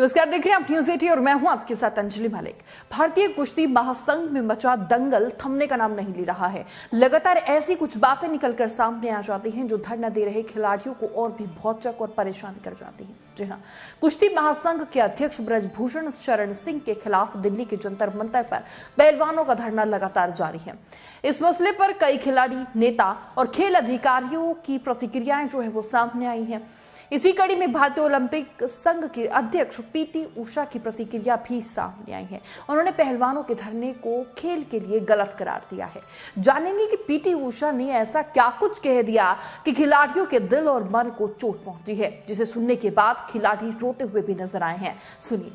नमस्कार, देख रहे हैं आप न्यूज़ 18 और मैं हूं आपके साथ अंजलि मलिक। भारतीय कुश्ती महासंघ में मचा दंगल थमने का नाम नहीं ले रहा है। लगातार ऐसी कुछ बातें निकलकर सामने आ जाती हैं जो धरना दे रहे खिलाड़ियों को और भी भौचक और परेशान कर जाती हैं। जी हां, कुश्ती महासंघ के अध्यक्ष ब्रजभूषण शरण सिंह के खिलाफ दिल्ली के जंतर मंतर पर पहलवानों का धरना लगातार जारी है। इस मसले पर कई खिलाड़ी, नेता और खेल अधिकारियों की प्रतिक्रियाएं जो है वो सामने आई हैं। इसी कड़ी में भारतीय ओलंपिक संघ के अध्यक्ष पीटी उषा की प्रतिक्रिया भी सामने आई है। उन्होंने पहलवानों के धरने को खेल के लिए गलत करार दिया है। जानेंगे कि पीटी उषा ने ऐसा क्या कुछ कह दिया कि खिलाड़ियों के दिल और मन को चोट पहुंची है, जिसे सुनने के बाद खिलाड़ी रोते हुए भी नजर आए हैं। सुनिए।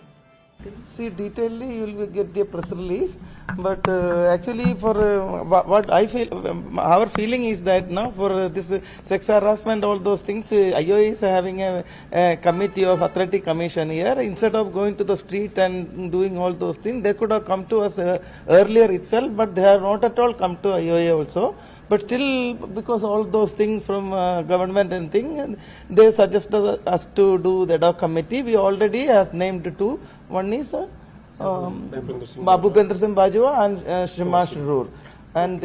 See, detailedly you will get the press release, but actually for what I feel, our feeling is that now for this sex harassment, all those things, IOA is having a committee of athletic commission here. Instead of going to the street and doing all those things, they could have come to us earlier itself, but they have not at all come to IOA also. But still, because all those things from government and thing, they suggested us to do the ad hoc committee. We already have named two. One is Bhupendra Singh Bajwa and Shimash Roor. And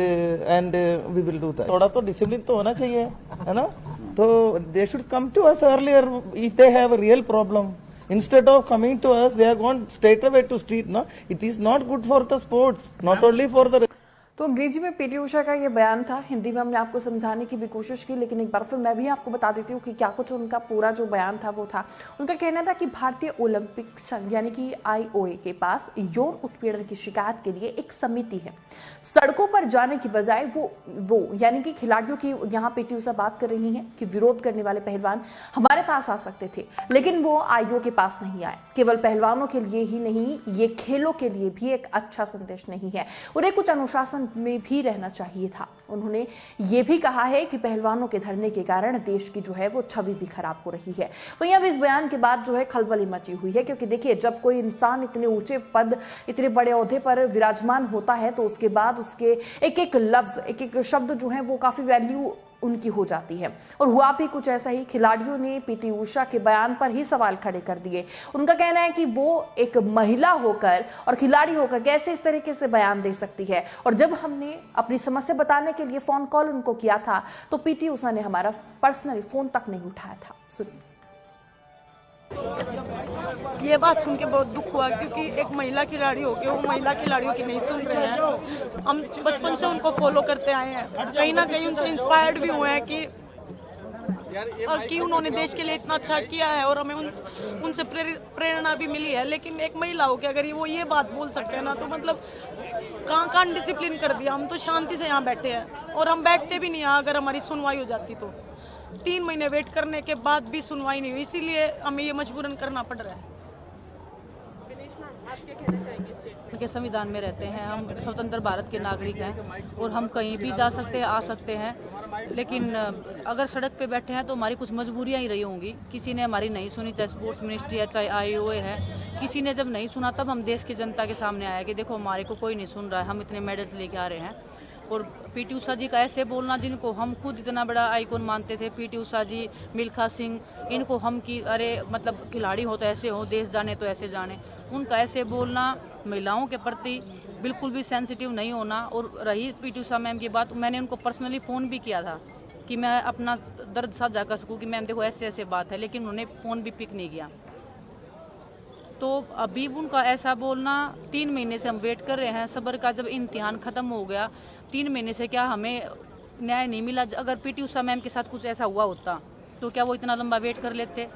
we will do that. थोड़ा तो discipline तो होना चाहिए, है ना? तो they should come to us earlier if they have a real problem. Instead of coming to us, they are gone straight away to street. No, it is not good for the sports, not only for the. तो अंग्रेजी में PT Usha का ये बयान था। हिंदी में हमने आपको समझाने की भी कोशिश की, लेकिन एक बार फिर मैं भी आपको बता देती हूँ कि क्या कुछ उनका पूरा जो बयान था वो था। उनका कहना था कि भारतीय ओलंपिक संघ यानी कि IOA के पास यौन उत्पीड़न की शिकायत के लिए एक समिति है। सड़कों पर जाने की बजाय वो यानी कि खिलाड़ियों की यहाँ पीटी उषा बात कर रही हैं कि विरोध करने वाले पहलवान हमारे पास आ सकते थे, लेकिन वो IOA के पास नहीं आए। केवल पहलवानों के लिए ही नहीं, ये खेलों के लिए भी एक अच्छा संदेश नहीं है। उन्हें कुछ अनुशासन में भी रहना चाहिए था। उन्होंने ये भी कहा है कि पहलवानों के धरने के कारण देश की जो है वो छवि भी खराब हो रही है। वहीं अब इस बयान के बाद जो है खलबली मची हुई है, क्योंकि देखिए, जब कोई इंसान इतने ऊंचे पद, इतने बड़े ओहदे पर विराजमान होता है तो उसके बाद उसके एक एक लफ्ज, एक एक शब्द जो है वो काफी वैल्यू उनकी हो जाती है। और हुआ भी कुछ ऐसा ही। खिलाड़ियों ने पीटी उषा के बयान पर ही सवाल खड़े कर दिए। उनका कहना है कि वो एक महिला होकर और खिलाड़ी होकर कैसे इस तरीके से बयान दे सकती है। और जब हमने अपनी समस्या बताने के लिए फोन कॉल उनको किया था तो पीटी उषा ने हमारा पर्सनली फोन तक नहीं उठाया था। सुनिए। ये बात सुन के बहुत दुख हुआ, क्योंकि एक महिला खिलाड़ी हो के वो महिला खिलाड़ियों की नहीं सुन रहे हैं। हम बचपन से उनको फॉलो करते आए हैं, कहीं ना कहीं उनसे इंस्पायर्ड भी हुए हैं कि उन्होंने देश के लिए इतना अच्छा किया है और हमें उनसे प्रेरणा भी मिली है। लेकिन एक महिला हो के अगर वो ये बात बोल सकते हैं ना, तो मतलब कहाँ डिसिप्लिन कर दिया। हम तो शांति से यहाँ बैठे हैं और हम बैठते भी नहीं यहाँ अगर हमारी सुनवाई हो जाती तो। 3 महीने वेट करने के बाद भी सुनवाई नहीं हुई, इसीलिए हमें ये मजबूरन करना पड़ रहा है। के संविधान में रहते हैं, हम स्वतंत्र भारत के नागरिक हैं और हम कहीं भी जा सकते हैं, आ सकते हैं। लेकिन अगर सड़क पे बैठे हैं तो हमारी कुछ मजबूरियां ही रही होंगी। किसी ने हमारी नहीं सुनी, चाहे स्पोर्ट्स मिनिस्ट्री है, चाहे IOA है। किसी ने जब नहीं सुना तब हम देश की जनता के सामने आया कि देखो हमारे को कोई नहीं सुन रहा है, हम इतने मेडल्स लेके आ रहे हैं। और पीटी उषा जी का ऐसे बोलना, जिनको हम खुद इतना बड़ा आइकॉन मानते थे, पीटी उषा जी, मिल्खा सिंह, इनको हम कि अरे मतलब खिलाड़ी हो तो ऐसे हो, देश जाने तो ऐसे जाने। उनका ऐसे बोलना, महिलाओं के प्रति बिल्कुल भी सेंसिटिव नहीं होना। और रही पीटी उषा मैम की बात, मैंने उनको पर्सनली फ़ोन भी किया था कि मैं अपना दर्द साझा कर सकूँ कि मैम देखो ऐसे ऐसे बात है, लेकिन उन्होंने फ़ोन भी पिक नहीं किया। तो अभी उनका ऐसा बोलना, 3 महीने से हम वेट कर रहे हैं, सब्र का जब इम्तिहान ख़त्म हो गया, 3 महीने से क्या हमें न्याय नहीं मिला। अगर पीटी उषा मैम के साथ कुछ ऐसा हुआ होता तो क्या वो इतना लंबा वेट कर लेते?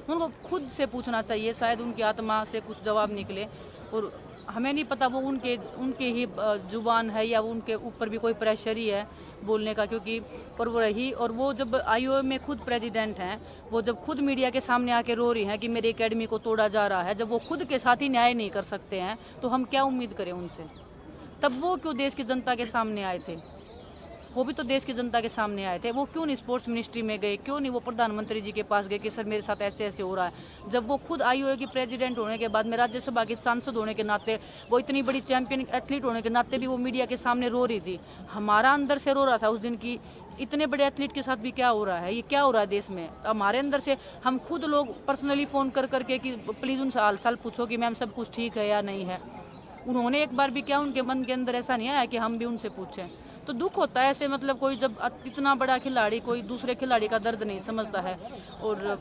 उनको खुद से पूछना चाहिए, शायद उनकी आत्मा से कुछ जवाब निकले। और हमें नहीं पता वो उनके ही जुबान है या उनके ऊपर भी कोई प्रेशर ही है बोलने का, क्योंकि पर वो रही। और वो जब IOA में खुद प्रेसिडेंट हैं, वो जब खुद मीडिया के सामने आके रो रही हैं कि मेरी एकेडमी को तोड़ा जा रहा है, जब वो खुद के साथ ही न्याय नहीं कर सकते हैं तो हम क्या उम्मीद करें उनसे? तब वो क्यों देश की जनता के सामने आए थे? वो भी तो देश की जनता के सामने आए थे। वो क्यों नहीं स्पोर्ट्स मिनिस्ट्री में गए? क्यों नहीं वो प्रधानमंत्री जी के पास गए कि सर मेरे साथ ऐसे ऐसे हो रहा है? जब वो खुद IOA की प्रेसिडेंट होने के बाद में, राज्यसभा की सांसद होने के नाते, वो इतनी बड़ी चैंपियन एथलीट होने के नाते भी वो मीडिया के सामने रो रही थी। हमारा अंदर से रो रहा था उस दिन इतने बड़े एथलीट के साथ भी क्या हो रहा है, ये क्या हो रहा है देश में। हमारे अंदर से हम खुद लोग पर्सनली फ़ोन कर करके कि प्लीज़ उनसे हाल चाल पूछो कि मैम सब कुछ ठीक है या नहीं है। उन्होंने एक बार भी क्या, उनके मन के अंदर ऐसा नहीं आया कि हम भी उनसे पूछें। तो दुख होता है ऐसे, मतलब कोई जब इतना बड़ा खिलाड़ी कोई दूसरे खिलाड़ी का दर्द नहीं समझता है। और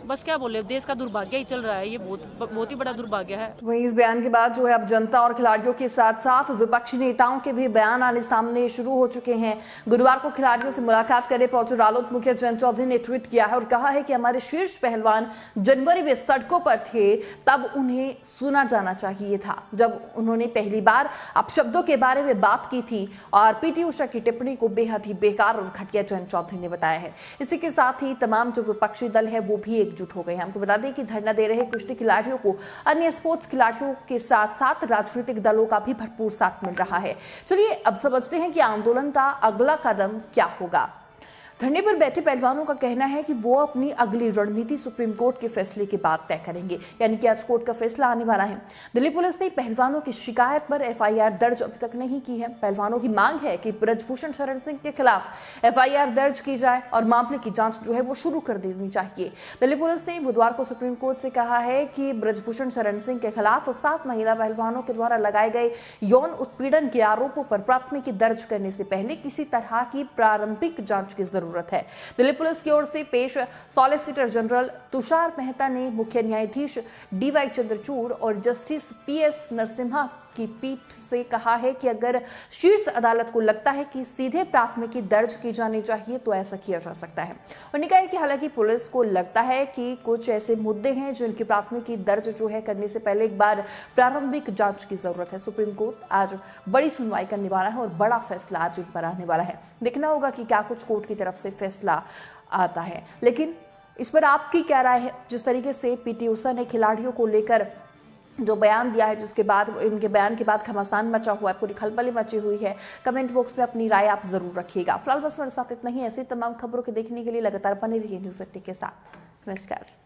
बस क्या बोले, देश का दुर्भाग्य ही चल रहा है, ये बहुत ही बड़ा दुर्भाग्य है। वहीं इस बयान के बाद जो है अब जनता और खिलाड़ियों के साथ साथ विपक्षी नेताओं के भी बयान आने सामने शुरू हो चुके हैं। गुरुवार को खिलाड़ियों से मुलाकात करने पहुंचे रालोद मुखिया जयंत चौधरी ने ट्वीट किया है और कहा है कि हमारे शीर्ष पहलवान जनवरी में सड़कों पर थे, तब उन्हें सुना जाना चाहिए था जब उन्होंने पहली बार अपशब्दों के बारे में बात की थी। और पीटी उषा की टिप्पणी को बेहद ही बेकार और घटिया जयंत चौधरी ने बताया है। इसी के साथ ही तमाम जो विपक्षी दल है वो भी एकजुट हो गए हैं। हमको बता दें कि धरना दे रहे कुश्ती खिलाड़ियों को अन्य स्पोर्ट्स खिलाड़ियों के साथ साथ राजनीतिक दलों का भी भरपूर साथ मिल रहा है। चलिए अब समझते हैं कि आंदोलन का अगला कदम क्या होगा। धरने पर बैठे पहलवानों का कहना है कि वो अपनी अगली रणनीति सुप्रीम कोर्ट के फैसले के बाद तय करेंगे, यानी कि आज कोर्ट का फैसला आने वाला है। दिल्ली पुलिस ने पहलवानों की शिकायत पर एफआईआर दर्ज अभी तक नहीं की है। पहलवानों की मांग है कि ब्रजभूषण शरण सिंह के खिलाफ एफआईआर दर्ज की जाए और मामले की जांच जो है वो शुरू कर देनी चाहिए। दिल्ली पुलिस ने बुधवार को सुप्रीम कोर्ट से कहा है कि ब्रजभूषण शरण सिंह के खिलाफ 7 महिला पहलवानों के द्वारा लगाए गए यौन उत्पीड़न के आरोपों पर प्राथमिकी दर्ज करने से पहले किसी तरह की प्रारंभिक जांच की जरूरत है। दिल्ली पुलिस की ओर से पेश सॉलिसिटर जनरल तुषार मेहता ने मुख्य न्यायाधीश डीवाई चंद्रचूड़ और जस्टिस पीएस नरसिम्हा की पीठ से कहा है कि अगर शीर्ष अदालत को लगता है कि सीधे प्राथमिकी दर्ज की जानी चाहिए तो ऐसा किया जा सकता है। उन्होंने कहा कि हालांकि पुलिस को लगता है कि कुछ ऐसे मुद्दे हैं जिनकी प्राथमिकी दर्ज जो है करने से पहले एक बार प्रारंभिक जांच की जरूरत है। सुप्रीम कोर्ट आज बड़ी सुनवाई करने वाला है और बड़ा फैसला आज इन पर आने वाला है। देखना होगा कि क्या कुछ कोर्ट की तरफ से फैसला आता है। लेकिन इस पर आपकी क्या राय है? जिस तरीके से पीटी उषा ने खिलाड़ियों को लेकर जो बयान दिया है, जिसके बाद इनके बयान के बाद घमासान मचा हुआ है, पूरी खलबली मची हुई है, कमेंट बॉक्स में अपनी राय आप जरूर रखिएगा। फिलहाल बस मेरे साथ इतना ही। ऐसी तमाम खबरों के देखने के लिए लगातार बने रहिए न्यूज़ 80 के साथ। नमस्कार।